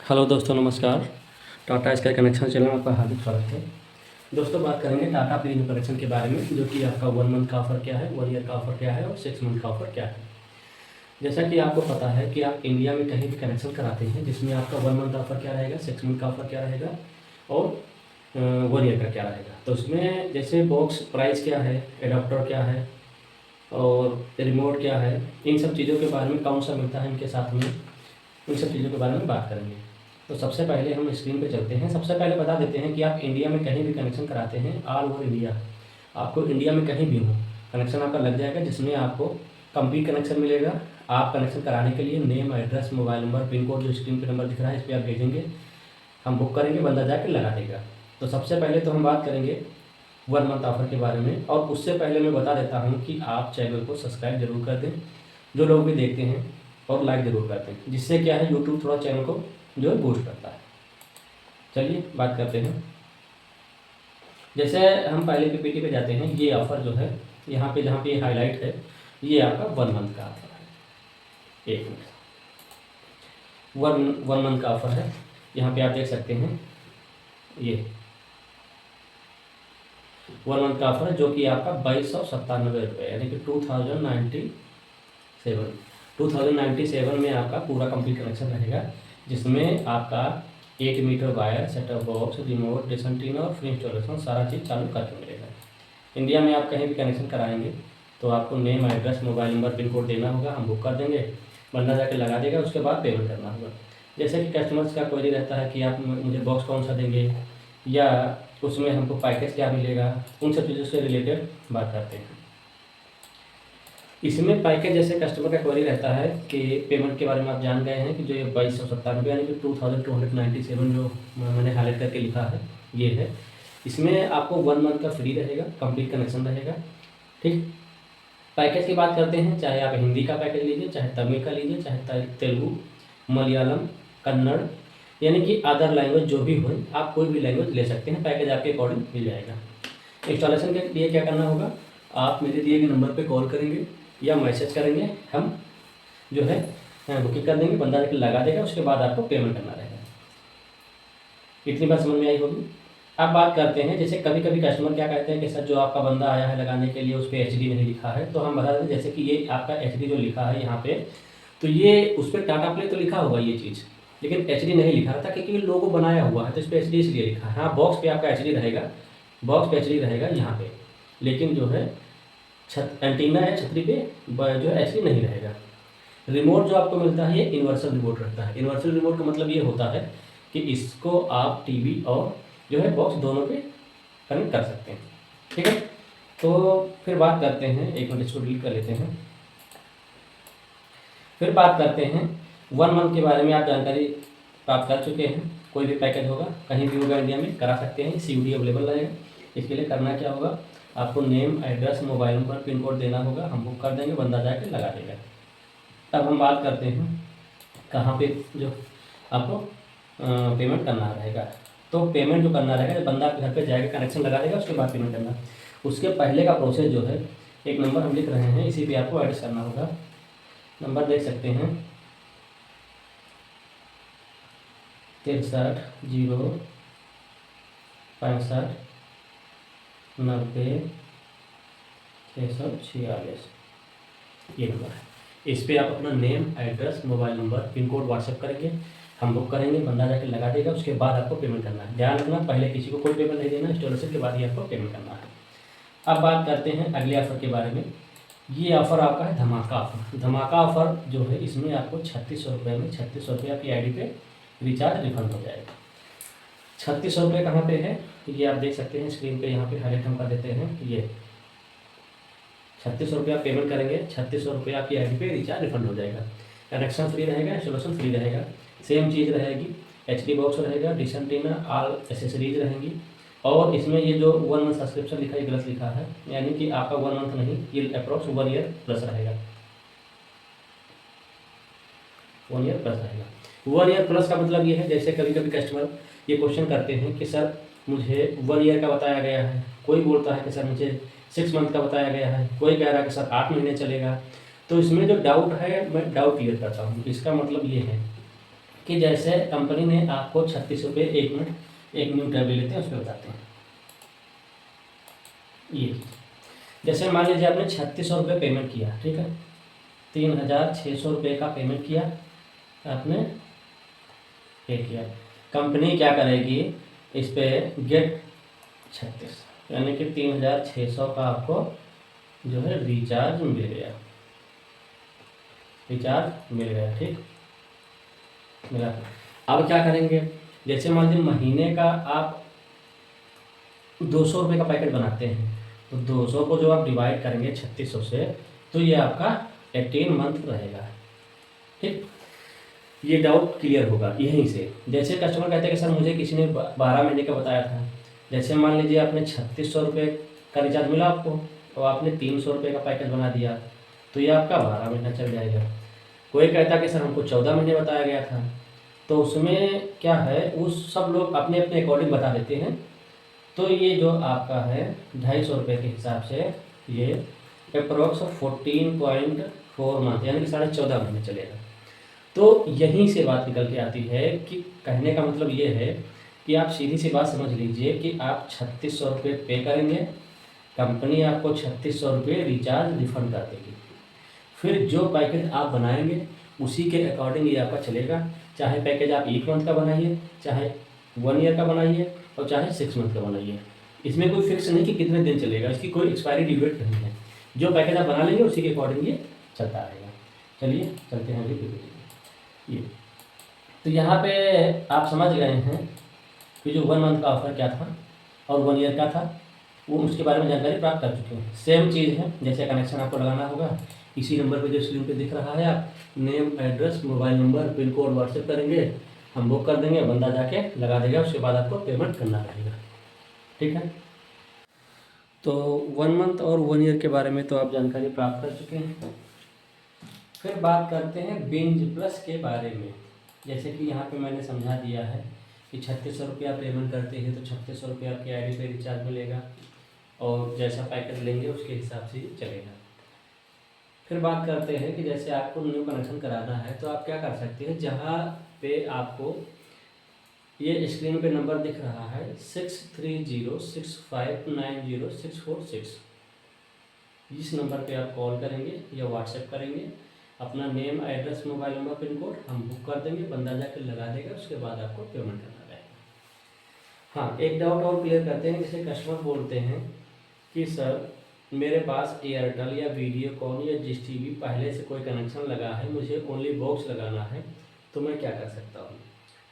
Hello दोस्तों, नमस्कार। Tata sky connection channel में आपका हार्दिक स्वागत है। दोस्तों, बात करेंगे टाटा प्रीमियम कनेक्शन के बारे में, जो कि आपका 1 मंथ का ऑफ़र क्या है, 1 ईयर का ऑफ़र क्या है और 6 मंथ का ऑफ़र क्या है। जैसा कि आपको पता है कि आप इंडिया में कहीं भी कनेक्शन कराते हैं, जिसमें आपका 1 मंथ ऑफ़र क्या रहेगा, 6 मंथ का ऑफ़र क्या रहेगा और 1 ईयर का क्या रहेगा। तो उसमें जैसे बॉक्स प्राइस क्या है, एडाप्टर क्या है और रिमोट क्या है, इन सब चीज़ों के बारे में, कौन सा मिलता है इनके साथ में, इन सब चीज़ों के बारे में बात करेंगे। तो सबसे पहले हम स्क्रीन पे चलते हैं। सबसे पहले बता देते हैं कि आप इंडिया में कहीं भी कनेक्शन कराते हैं, ऑल ओवर इंडिया, आपको इंडिया में कहीं भी हो कनेक्शन आपका लग जाएगा, जिसमें आपको कंप्लीट कनेक्शन मिलेगा। आप कनेक्शन कराने के लिए name, address, mobile number, pin code जो स्क्रीन पे नंबर दिख रहा है, इस पर आप भेजेंगे, हम बुक करेंगे, बंदा जाके लगा देगा। तो सबसे पहले तो हम बात करेंगे 1 मंथ ऑफ़र के बारे में, और उससे पहले मैं बता देता हूँ कि आप चैनल को सब्सक्राइब जरूर कर दें, जो लोग भी देखते हैं, और लाइक ज़रूर करते हैं, जिससे क्या है यूट्यूब थोड़ा चैनल को जो है बूस्ट करता है। चलिए बात करते हैं। जैसे हम पहले पीपीटी पे जाते हैं, ये ऑफ़र जो है यहाँ पे, जहाँ पे हाईलाइट है, ये आपका 1 मंथ का ऑफ़र है। एक मिनट, 1 मंथ का ऑफ़र है। यहाँ पे आप देख सकते हैं, ये 1 मंथ का ऑफ़र है, जो कि आपका 2297 रुपये, यानी कि 2097 में आपका पूरा कंप्लीट कनेक्शन रहेगा, जिसमें आपका 1 meter wire, setup box, remote, dish antenna और फ्री इंस्टॉलेशन सारा चीज़ चालू करके मिलेगा। इंडिया में आप कहीं भी कनेक्शन कराएंगे तो आपको name, address, mobile number, pin code देना होगा, हम बुक कर देंगे, बंदा जाके लगा देगा, उसके बाद पेमेंट करना होगा। जैसे कि कस्टमर्स का क्वेरी रहता है कि आप मुझे बॉक्स कौन सा देंगे, या उसमें हमको पैकेज क्या मिलेगा, उन सब चीज़ों से रिलेटेड बात करते हैं। इसमें पैकेज, जैसे कस्टमर का क्वेरी रहता है कि पेमेंट के बारे में आप जान गए हैं कि जो ये 2297 यानी कि 2297 जो मैंने हाईलाइट करके लिखा है, ये है। इसमें आपको 1 मंथ का फ्री रहेगा, कंप्लीट कनेक्शन रहेगा। ठीक, पैकेज की बात करते हैं, चाहे आप हिंदी का पैकेज लीजिए, चाहे तमिल का लीजिए, चाहे तेलुगु, मलयालम, कन्नड़, यानी कि अदर लैंग्वेज जो भी हो, आप कोई भी लैंग्वेज ले सकते हैं, पैकेज आपके अकॉर्डिंग मिल जाएगा। इंस्टॉलेशन के लिए क्या करना होगा, आप मेरे दिए गए नंबर पे कॉल करेंगे या मैसेज करेंगे, हम जो है बुकिंग कर देंगे, बंदा जाकर लगा देगा, उसके बाद आपको पेमेंट करना रहेगा। इतनी बात समझ में आई होगी। अब बात करते हैं, जैसे कभी कभी कस्टमर क्या कहते हैं कि सर, जो आपका बंदा आया है लगाने के लिए, उस पर एच नहीं लिखा है, तो हम बता दें जैसे कि ये आपका एच जो लिखा है यहाँ पे, तो ये उस पर टाटा प्ले तो लिखा होगा ये चीज़, लेकिन एच नहीं लिखा रहता, क्योंकि लोगो बनाया हुआ है, तो इस पर एच इसलिए लिखा है। हाँ, बॉक्स पे आपका एच रहेगा, बॉक्स पे एच रहेगा यहाँ पे, लेकिन जो है एंटीना या छतरी पे जो है एच नहीं रहेगा। रिमोट जो आपको मिलता है, ये यूनिवर्सल रिमोट रहता है। यूनिवर्सल रिमोट का मतलब ये होता है कि इसको आप टीवी और जो है बॉक्स दोनों पे कनेक्ट कर सकते हैं। ठीक है, तो फिर बात करते हैं, एक मिनट इसको डिलीट कर लेते हैं। फिर बात करते हैं 1 मंथ के बारे में। आप जानकारी प्राप्त कर चुके हैं, कोई भी पैकेज होगा, कहीं भी होगा इंडिया में, करा सकते हैं, COD अवेलेबल रहेगा। इसके लिए करना क्या होगा, आपको name, address, mobile number, pin code देना होगा, हम बुक कर देंगे, बंदा जाके लगा देगा। अब हम बात करते हैं कहाँ पे जो आपको पेमेंट करना रहेगा। तो पेमेंट जो करना रहेगा, जब बंदा आपके घर पे जाएगा, कनेक्शन लगा देगा, उसके बाद पेमेंट करना। उसके पहले का प्रोसेस जो है, एक नंबर हम लिख रहे हैं, इसी पे आपको एड्रेस करना होगा। नंबर देख सकते हैं, 63 0 65 90 646, ये नंबर है। इस पर आप अपना name, address, mobile number, pin code WhatsApp करेंगे, हम बुक करेंगे, बंदा जाके लगा देगा, उसके बाद आपको पेमेंट करना है। ध्यान रखना, पहले किसी को कोई पेमेंट नहीं देना, इंस्टॉलेशन के बाद ही आपको पेमेंट करना है। अब बात करते हैं अगले ऑफ़र के बारे में। ये ऑफ़र आपका है धमाका ऑफ़र। धमाका ऑफ़र जो है, इसमें आपको 3600 रुपये में 3600 रुपये आपकी ID पे रिचार्ज रिफंड हो जाएगा। 3600 रुपये कहाँ पे है, ये आप देख सकते हैं स्क्रीन पे, यहाँ पे हाईलाइट हम कर देते हैं। ये 3600 रुपये आप पेमेंट करेंगे, 3600 रुपये आपकी ID पे रिचार्ज रिफंड हो जाएगा। कनेक्शन फ्री रहेगा, इंस्टॉलेशन फ्री रहेगा, सेम चीज़ रहेगी, HD बॉक्स रहेगा, डिश एंटीना, ऑल एसेसरीज रहेंगी। और इसमें ये जो 1 मंथ सब्सक्रिप्शन लिखा है, गलत लिखा है, यानी कि आपका 1 मंथ नहीं, ये अप्रॉक्स 1 ईयर प्लस रहेगा। 1 ईयर प्लस रहेगा। 1 ईयर प्लस का मतलब ये है, जैसे कभी कभी कस्टमर ये क्वेश्चन करते हैं कि सर, मुझे 1 ईयर का बताया गया है, कोई बोलता है कि सर मुझे 6 मंथ का बताया गया है, कोई कह रहा है कि सर 8 महीने चलेगा। तो इसमें जो डाउट है, मैं डाउट क्लियर करता हूँ। इसका मतलब ये है कि जैसे कंपनी ने आपको 36 रुपये 1 मिनट एक न्यू टैब ले लेते हैं, उस पर बताते हैं। ये जैसे मान लीजिए आपने 3600 रुपये पेमेंट किया, ठीक है, 3600 रुपये का पेमेंट किया आपने, पे किया। कंपनी क्या करेगी, इस पे गेट 36 यानी कि 3600 का आपको जो है रिचार्ज मिल गया, रिचार्ज मिल गया, ठीक मिला। अब क्या करेंगे, जैसे मान लीजिए महीने का आप 200 रुपये का पैकेट बनाते हैं, तो 200 को जो आप डिवाइड करेंगे 3600 से, तो ये आपका 18 मंथ रहेगा, ठीक। ये डाउट क्लियर होगा यहीं से। जैसे कस्टमर कहते हैं कि सर मुझे किसी ने 12 महीने का बताया था, जैसे मान लीजिए आपने 3600 रुपये का रिचार्ज मिला आपको, तो आपने 300 रुपये का पैकेज बना दिया, तो ये आपका 12 महीना चल जाएगा। कोई कहता कि सर हमको 14 महीने बताया गया था, तो उसमें क्या है, उस सब लोग अपने अपने अकॉर्डिंग बता देते हैं। तो ये जो आपका है 250 रुपये के हिसाब से ये अप्रोक्स 14.4 मंथ यानी कि 14.5 महीने चलेगा। तो यहीं से बात निकल के आती है कि कहने का मतलब ये है कि आप सीधी सी बात समझ लीजिए कि आप 3600 रुपये पे करेंगे, कंपनी आपको 3600 रुपये रिचार्ज रिफंड कर देगी। फिर जो पैकेज आप बनाएंगे उसी के अकॉर्डिंग ये आपका चलेगा। चाहे पैकेज आप 1 मंथ का बनाइए, चाहे 1 ईयर का बनाइए, और चाहे 6 मंथ का बनाइए। इसमें कोई फिक्स नहीं कि कितने दिन चलेगा, इसकी कोई एक्सपायरी डेट नहीं है। जो पैकेज आप बना लेंगे उसी के अकॉर्डिंग ये चलता रहेगा। चलिए चलते हैं अभी ये। तो यहाँ पे आप समझ गए हैं कि जो 1 मंथ का ऑफर क्या था और 1 ईयर का था, वो उसके बारे में जानकारी प्राप्त कर चुके हैं। सेम चीज़ है, जैसे कनेक्शन आपको लगाना होगा इसी नंबर पे जो स्क्रीन पे दिख रहा है, आप name, address, mobile number, pin code WhatsApp करेंगे, हम बुक कर देंगे, बंदा जाके लगा देगा, उसके बाद आपको पेमेंट करना रहेगा, ठीक है। तो 1 मंथ और 1 ईयर के बारे में तो आप जानकारी प्राप्त कर चुके हैं। फिर बात करते हैं बिंज प्लस के बारे में। जैसे कि यहाँ पे मैंने समझा दिया है कि 3600 रुपया पेमेंट करते हैं तो 3600 रुपया आपके आईडी पे रिचार्ज मिलेगा, और जैसा पैकेज लेंगे उसके हिसाब से चलेगा। फिर बात करते हैं कि जैसे आपको न्यू कनेक्शन कराना है तो आप क्या कर सकते हैं, जहाँ पे आपको ये स्क्रीन पे नंबर दिख रहा है 6306590646, इस नंबर पे आप कॉल करेंगे या व्हाट्सएप करेंगे, अपना name, address, mobile number, pin code हम बुक कर देंगे, बंदा जाकर लगा देगा, उसके बाद आपको पेमेंट करना रहेगा। हाँ, एक डाउट और क्लियर करते हैं। जैसे कस्टमर बोलते हैं कि सर मेरे पास एयरटेल या वीडियोकॉन या डिश टीवी पहले से कोई कनेक्शन लगा है, मुझे ओनली बॉक्स लगाना है, तो मैं क्या कर सकता हूँ।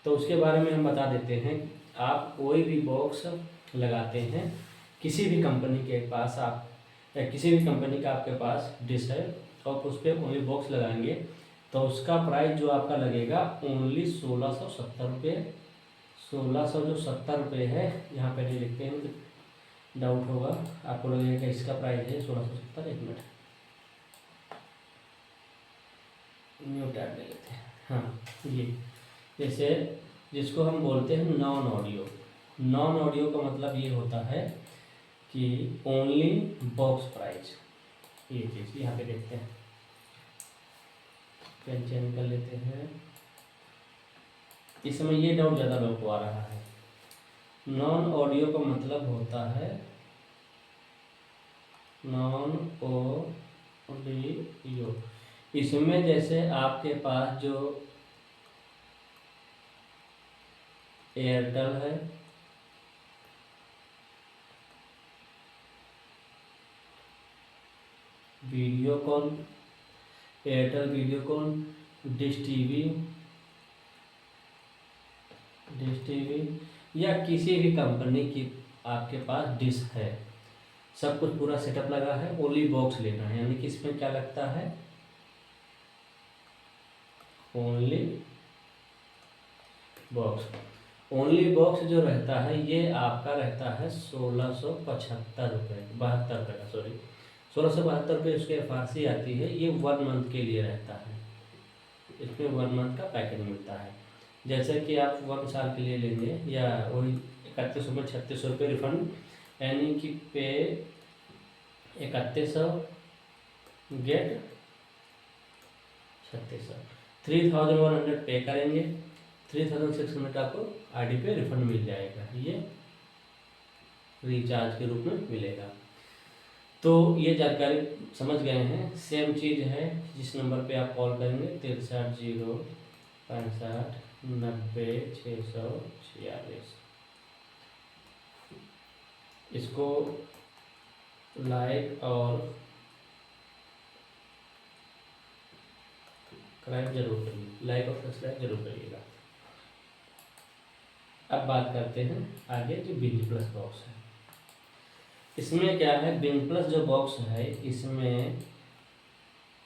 तो उसके बारे में हम बता देते हैं। आप कोई भी बॉक्स लगाते हैं, किसी भी कंपनी के पास आप या किसी भी कंपनी का आपके पास डिश है और उस पर ओनली बॉक्स लगाएंगे, तो उसका प्राइस जो आपका लगेगा ओनली 1670 रुपये। 1670 रुपये है, यहाँ पे नहीं लिखते हैं, डाउट होगा आपको, लगेगा कि इसका प्राइस है 1670। 1 मिनट न्यू टैब ले लेते हैं। हाँ, ये जैसे जिसको हम बोलते हैं नॉन ऑडियो। नॉन ऑडियो का मतलब ये होता है कि ओनली बॉक्स प्राइस। ये चीज़ यहाँ पे देखते हैं, पेन चेंज कर लेते हैं। इस समय ये डाउट ज़्यादा लोग को आ रहा है। नॉन ऑडियो का मतलब होता है नॉन ऑडियो। इसमें जैसे आपके पास जो एयरटेल है, Videocon, Airtel Videocon, dish TV या किसी भी कंपनी की आपके पास डिश है, सब कुछ पूरा सेटअप लगा है, ओनली बॉक्स लेना है, यानी कि इसमें क्या लगता है, ओनली बॉक्स। ओनली बॉक्स जो रहता है ये आपका रहता है 1675 रुपये, 72 रुपये का, सॉरी 1672 रुपये उसकी FRC आती है। ये 1 मंथ के लिए रहता है, इसमें 1 मंथ का पैकेज मिलता है। जैसे कि आप 1 साल के लिए लेंगे या वही 3100 में 3600 रुपये रिफंड, यानी कि पे 3100 गेट 3600, 3100 पे करेंगे 3600 आपको आईडी पे रिफंड मिल जाएगा, ये रिचार्ज के रूप में मिलेगा। तो ये जानकारी समझ गए हैं। सेम चीज़ है, जिस नंबर पे आप कॉल करेंगे 63 065 90 646, इसको लाइक और सब्सक्राइब जरूर करिए, लाइक और सब्सक्राइब जरूर करिएगा। अब बात करते हैं आगे जो बिंज प्लस बॉक्स है। इसमें क्या है, बिंज प्लस जो बॉक्स है इसमें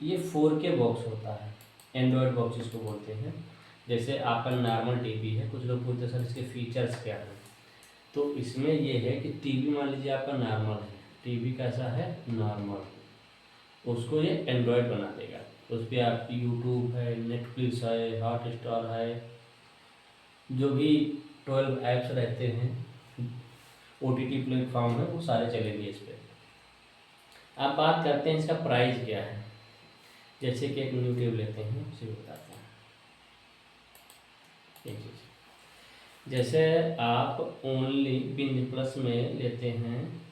ये 4K बॉक्स होता है, एंड्रॉयड बॉक्स इसको बोलते हैं। जैसे आपका नॉर्मल टीवी है, कुछ लोग पूछते हैं सर इसके फीचर्स क्या हैं, तो इसमें ये है कि टीवी मान लीजिए आपका नॉर्मल है, टीवी कैसा है नॉर्मल, उसको ये एंड्रॉयड बना देगा। उस पर आप यूट्यूब है, नेटफ्लिक्स है, हॉटस्टार है, जो भी 12 ऐप्स रहते हैं, OTT प्लेटफॉर्म है, वो सारे चलेंगे इस पर। आप बात करते हैं इसका प्राइस क्या है। जैसे कि एक न्यू ट्यूब लेते हैं, उसे भी बताते हैं एक चीज़। जैसे आप ओनली बिंज प्लस में लेते हैं,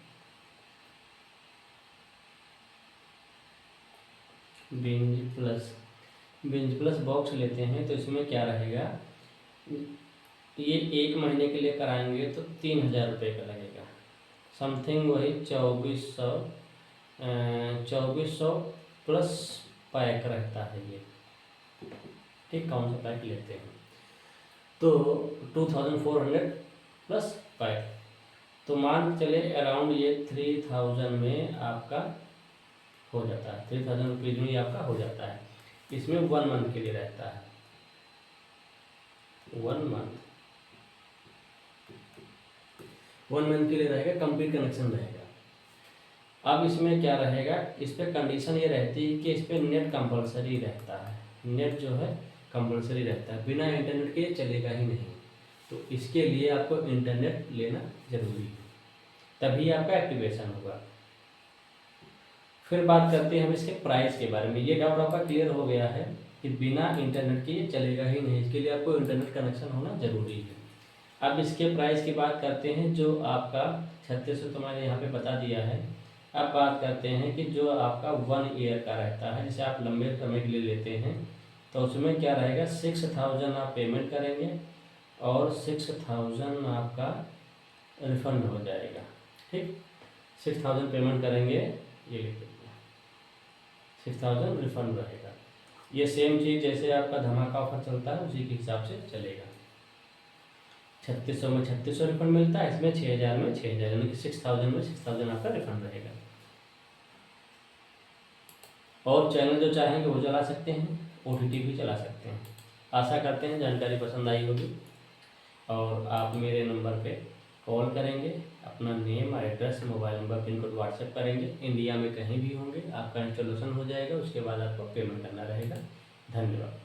बिंज प्लस बॉक्स लेते हैं, तो इसमें क्या रहेगा, ये 1 महीने के लिए कराएंगे तो 3000 रुपये का लगेगा, समथिंग वही 2400 प्लस पैक रहता है ये, ठीक। कौन सा पैक लेते हैं तो 2400 प्लस पैक, तो मान चले अराउंड ये 3000 में आपका हो जाता है, 3000 रुपीज़ में ये आपका हो जाता है। इसमें 1 मंथ के लिए रहता है, 1 मंथ के लिए रहेगा, कंप्लीट कनेक्शन रहेगा। अब इसमें क्या रहेगा, इस पर कंडीशन ये रहती है कि इस पर नेट कंपलसरी रहता है, नेट जो है कंपलसरी रहता है, बिना इंटरनेट के चलेगा ही नहीं। तो इसके लिए आपको इंटरनेट लेना ज़रूरी है, तभी आपका एक्टिवेशन होगा। फिर बात करते हैं हम इसके प्राइस के बारे में। ये डाउट आपका क्लियर हो गया है कि बिना इंटरनेट के ये चलेगा ही नहीं, इसके लिए आपको इंटरनेट कनेक्शन होना ज़रूरी है। अब इसके प्राइस की बात करते हैं, जो आपका 3600 तो मैंने यहाँ पे बता दिया है। अब बात करते हैं कि जो आपका 1 ईयर का रहता है, जैसे आप लंबे समय के लिए लेते हैं, तो उसमें क्या रहेगा, 6000 आप पेमेंट करेंगे और 6000 आपका रिफंड हो जाएगा, ठीक। 6000 पेमेंट करेंगे, ये लिख लीजिए, 6000 रिफंड रहेगा। ये सेम चीज़ जैसे आपका धमाका ऑफर चलता है उसी के हिसाब से चलेगा। 3600 में 3600 रिफंड मिलता है, इसमें 6000 में 6000, यानी कि 6000 में 6000 आपका रिफंड रहेगा। और चैनल जो चाहेंगे वो चला सकते हैं, OTT भी चला सकते हैं। आशा करते हैं जानकारी पसंद आई होगी, और आप मेरे नंबर पे कॉल करेंगे, अपना name, address, mobile number, pin code WhatsApp करेंगे। इंडिया में कहीं भी होंगे आपका इंस्टॉलेशन हो जाएगा, उसके बाद आपको पेमेंट करना रहेगा। धन्यवाद।